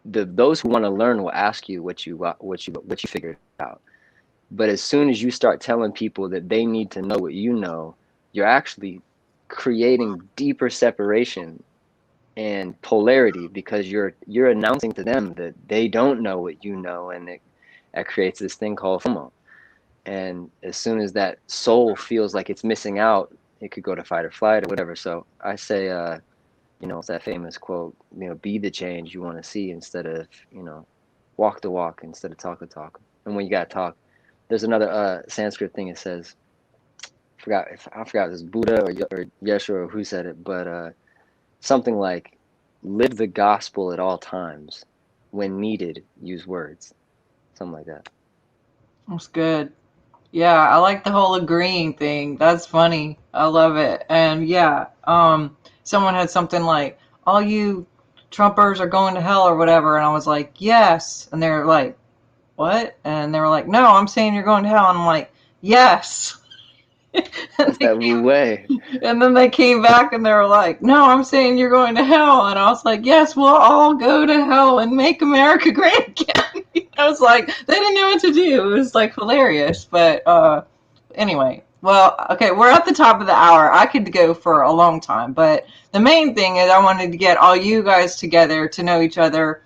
those who want to learn will ask you what you figured out. But as soon as you start telling people that they need to know what you know, you're actually creating deeper separation and polarity, because you're announcing to them that they don't know what you know, and that creates this thing called FOMO. And as soon as that soul feels like it's missing out, it could go to fight or flight or whatever. So I say, it's that famous quote, be the change you want to see instead of, walk the walk instead of talk the talk. And when you got to talk, there's another Sanskrit thing. It says, I forgot if it was Buddha or Yeshua or who said it, but something like, live the gospel at all times. When needed, use words. Something like that. That's good. Yeah, I like the whole agreeing thing. That's funny. I love it. And yeah, someone had something like, all you Trumpers are going to hell or whatever. And I was like, yes. And they're like, what? And they were like, no, I'm saying you're going to hell. And I'm like, yes. That's that Wu Wei. And then they came back and they were like, no, I'm saying you're going to hell. And I was like, yes, we'll all go to hell and make America great again. I was like, they didn't know what to do. It was like hilarious. But anyway, well, okay, we're at the top of the hour. I could go for a long time. But the main thing is I wanted to get all you guys together to know each other,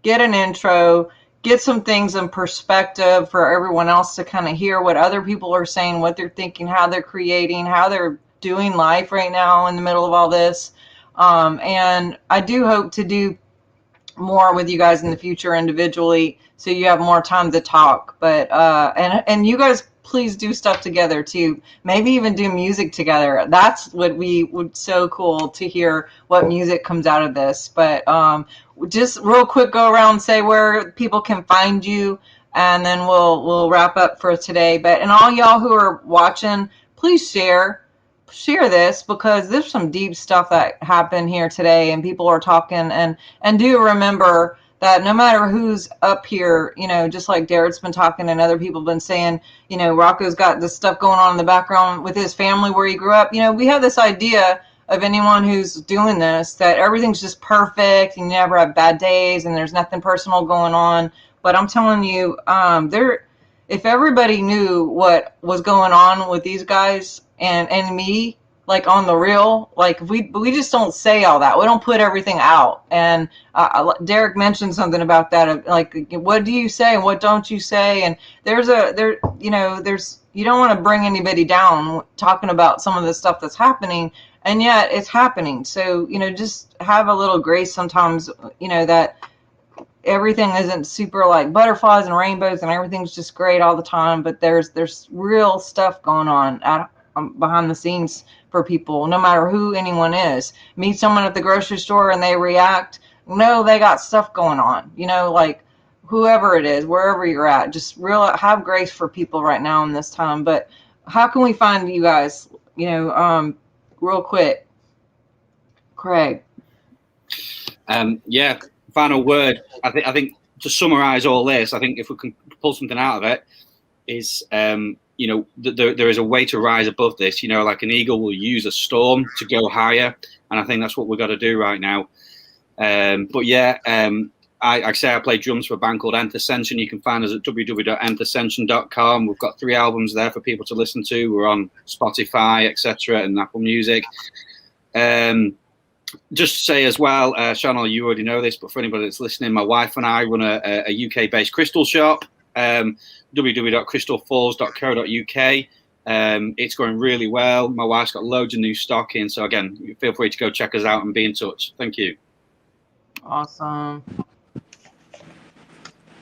get an intro, get some things in perspective for everyone else to kind of hear what other people are saying, what they're thinking, how they're creating, how they're doing life right now in the middle of all this. And I do hope to do more with you guys in the future individually, so you have more time to talk. But and you guys please do stuff together too. Maybe even do music together. That's what we would so cool to hear what music comes out of this. But just real quick, go around and say where people can find you, and then we'll wrap up for today. But and all y'all who are watching, please share this, because there's some deep stuff that happened here today, and people are talking. And do remember that no matter who's up here, just like Darren's been talking and other people have been saying, Rocco's got this stuff going on in the background with his family where he grew up. We have this idea of anyone who's doing this, that everything's just perfect and you never have bad days and there's nothing personal going on. But I'm telling you, if everybody knew what was going on with these guys and me, like on the real, like we just don't say all that. We don't put everything out. And Derek mentioned something about that, like, what do you say and what don't you say? And there's you don't want to bring anybody down talking about some of the stuff that's happening, and yet it's happening. So just have a little grace sometimes, that everything isn't super like butterflies and rainbows and everything's just great all the time, but there's real stuff going on behind the scenes for people, no matter who anyone is. Meet someone at the grocery store and they react, they got stuff going on, like whoever it is, wherever you're at, just have grace for people right now in this time. But how can we find you guys, real quick, Craig? Yeah, final word. I think to summarize all this, I think if we can pull something out of it, is you know, there is a way to rise above this. You know, like an eagle will use a storm to go higher, and I think that's what we've got to do right now. But yeah, I say I play drums for a band called Nth Ascension. You can find us at www.nthascension.com. We've got 3 albums there for people to listen to. We're on Spotify, etc., and Apple Music. Just to say as well, Sharnael, you already know this, but for anybody that's listening, my wife and I run a UK-based crystal shop, www.crystalfalls.co.uk. It's going really well. My wife's got loads of new stock in, so again, feel free to go check us out and be in touch. Thank you. Awesome.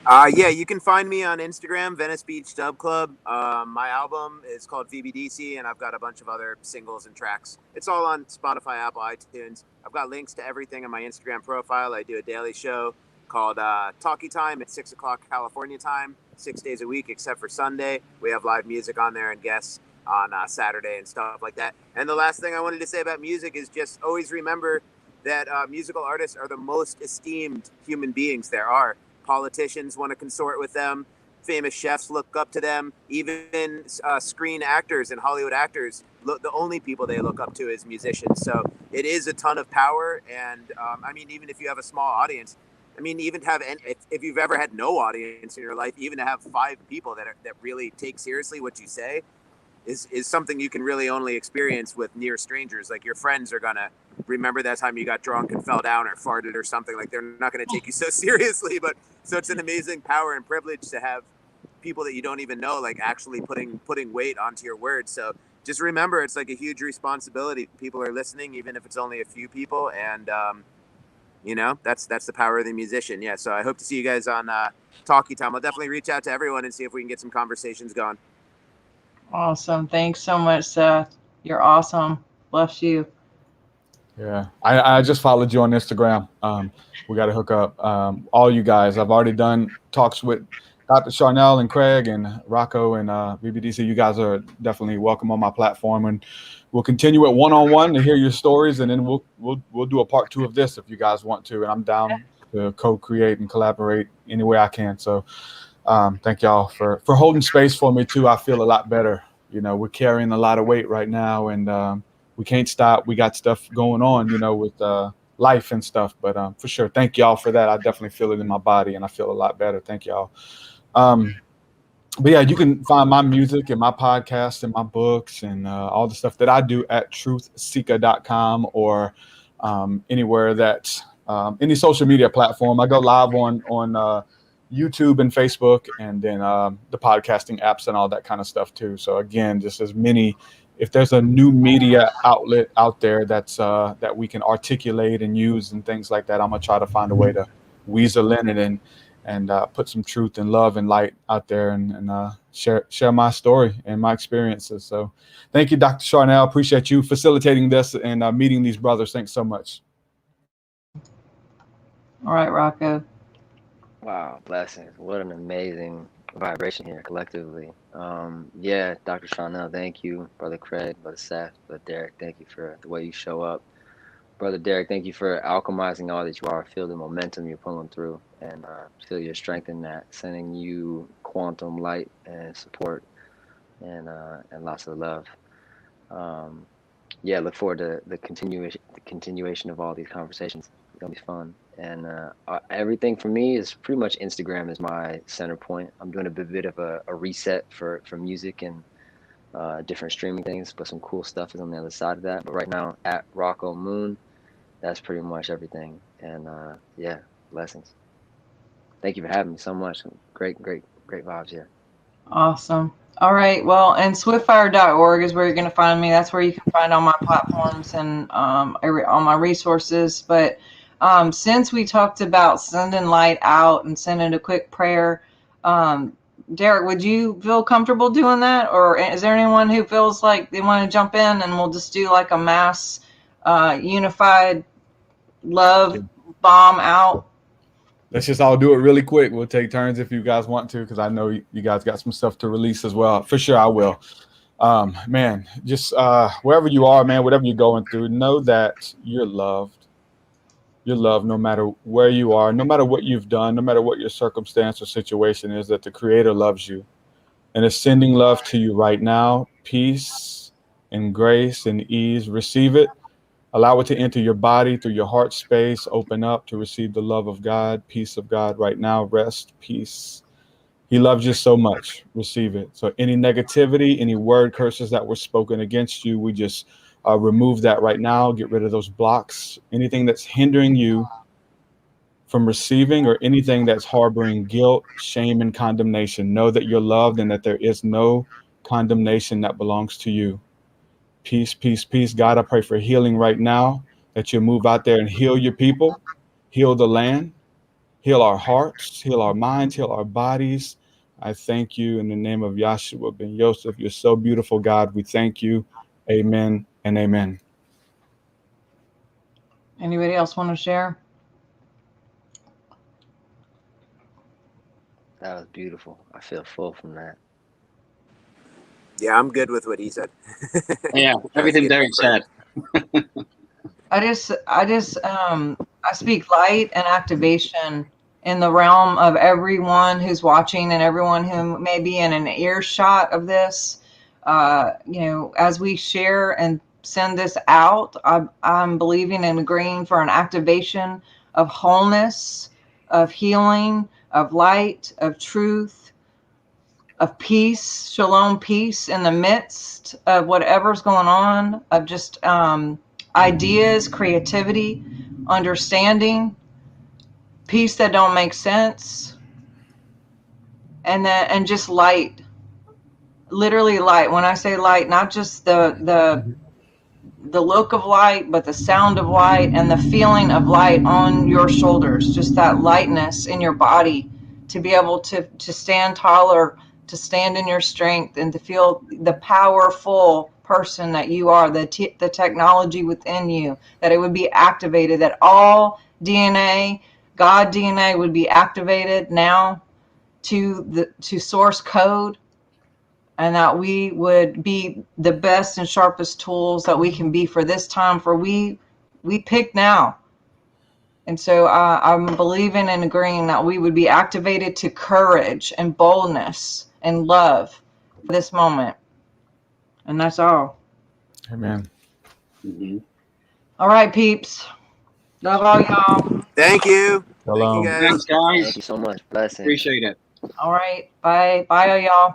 Yeah, you can find me on Instagram, Venice Beach Dub Club. My album is called VBDC, and I've got a bunch of other singles and tracks. It's all on Spotify, Apple, iTunes. I've got links to everything on my Instagram profile. I do a daily show called Talkie Time at 6 o'clock California time, 6 days a week except for Sunday. We have live music on there and guests on Saturday and stuff like that. And the last thing I wanted to say about music is just always remember that musical artists are the most esteemed human beings there are. Politicians want to consort with them. Famous chefs look up to them. Even screen actors and Hollywood actors, the only people they look up to is musicians. So it is a ton of power. And I mean, even if you have a small audience, I mean, even to have, if you've ever had no audience in your life, even to have 5 people that really take seriously what you say is something you can really only experience with near strangers. Like your friends are gonna remember that time you got drunk and fell down or farted or something. Like they're not gonna take you so seriously. But so it's an amazing power and privilege to have people that you don't even know like actually putting weight onto your words. So just remember, it's like a huge responsibility. People are listening, even if it's only a few people, and you know, that's the power of the musician. Yeah. So I hope to see you guys on Talkie Time. I'll definitely reach out to everyone and see if we can get some conversations going. Awesome. Thanks so much, Seth. You're awesome. Bless you. Yeah, I just followed you on Instagram. We got to hook up. All you guys, I've already done talks with Dr. Sharnael and Craig and Rocco and VBDC. You guys are definitely welcome on my platform, and we'll continue it one-on-one to hear your stories, and then we'll do a part 2 of this if you guys want to. And I'm down to co-create and collaborate any way I can. So thank y'all for holding space for me too. I feel a lot better. You know, we're carrying a lot of weight right now, and we can't stop. We got stuff going on, you know, with life and stuff. But for sure, thank y'all for that. I definitely feel it in my body, and I feel a lot better. Thank y'all. But yeah, you can find my music and my podcast and my books and all the stuff that I do at TruthSeekah.com or anywhere that any social media platform. I go live on YouTube and Facebook, and then the podcasting apps and all that kind of stuff too. So again, just as many, if there's a new media outlet out there that's that we can articulate and use and things like that, I'm gonna try to find a way to weasel in it and put some truth and love and light out there and share my story and my experiences. So thank you, Dr. Sharnael. Appreciate you facilitating this and meeting these brothers. Thanks so much. All right, Rocco. Wow, blessings. What an amazing vibration here collectively. Yeah, Dr. Sharnael, thank you. Brother Craig, Brother Seth, Brother Derek, thank you for the way you show up. Brother Derek, thank you for alchemizing all that you are. Feel the momentum you're pulling through, and feel your strength in that, sending you quantum light and support and lots of love. Yeah, look forward to the continuation of all these conversations. It's gonna be fun. And everything for me is pretty much Instagram is my center point. I'm doing a bit of a reset for music and different streaming things, but some cool stuff is on the other side of that. But right now at Rocco Moon, that's pretty much everything. And yeah, blessings. Thank you for having me so much. Great vibes here. Awesome. All right. Well, and swiftfire.org is where you're going to find me. That's where you can find all my platforms and all my resources. But since we talked about sending light out and sending a quick prayer, Derek, would you feel comfortable doing that? Or is there anyone who feels like they want to jump in and we'll just do like a mass unified love bomb out? Let's just all do it really quick. We'll take turns if you guys want to, because I know you guys got some stuff to release as well. For sure, I will. Man, just wherever you are, man, whatever you're going through, know that you're loved. You're loved no matter where you are, no matter what you've done, no matter what your circumstance or situation is, that the Creator loves you. and ascending love to you right now. Peace and grace and ease. Receive it. Allow it to enter your body through your heart space. Open up to receive the love of God, peace of God right now. Rest, peace. He loves you so much. Receive it. So any negativity, any word curses that were spoken against you, we just remove that right now. Get rid of those blocks. Anything that's hindering you from receiving, or anything that's harboring guilt, shame, and condemnation, know that you're loved and that there is no condemnation that belongs to you. Peace, peace, peace. God, I pray for healing right now, that you move out there and heal your people, heal the land, heal our hearts, heal our minds, heal our bodies. I thank you in the name of Yahshua ben Yosef. You're so beautiful, God. We thank you. Amen and amen. Anybody else want to share? That was beautiful. I feel full from that. Yeah, I'm good with what he said. Yeah, everything Derek said. I speak light and activation in the realm of everyone who's watching and everyone who may be in an earshot of this. As we share and send this out, I'm believing and agreeing for an activation of wholeness, of healing, of light, of truth, of peace, shalom, peace in the midst of whatever's going on, of just ideas, creativity, understanding, peace that don't make sense, and just light, literally light. When I say light, not just the look of light, but the sound of light and the feeling of light on your shoulders, just that lightness in your body, to be able to stand taller, to stand in your strength, and to feel the powerful person that you are, the technology within you, that it would be activated, that all DNA, God DNA, would be activated now to source code, and that we would be the best and sharpest tools that we can be for this time, for we pick now. And so I'm believing and agreeing that we would be activated to courage and boldness and love for this moment. And that's all. Amen. Mm-hmm. All right, peeps. Love all y'all. Thank you. Shalom. Thank you, guys. Thanks, guys. Thank you so much. Blessings. Appreciate it. All right. Bye. Bye, y'all.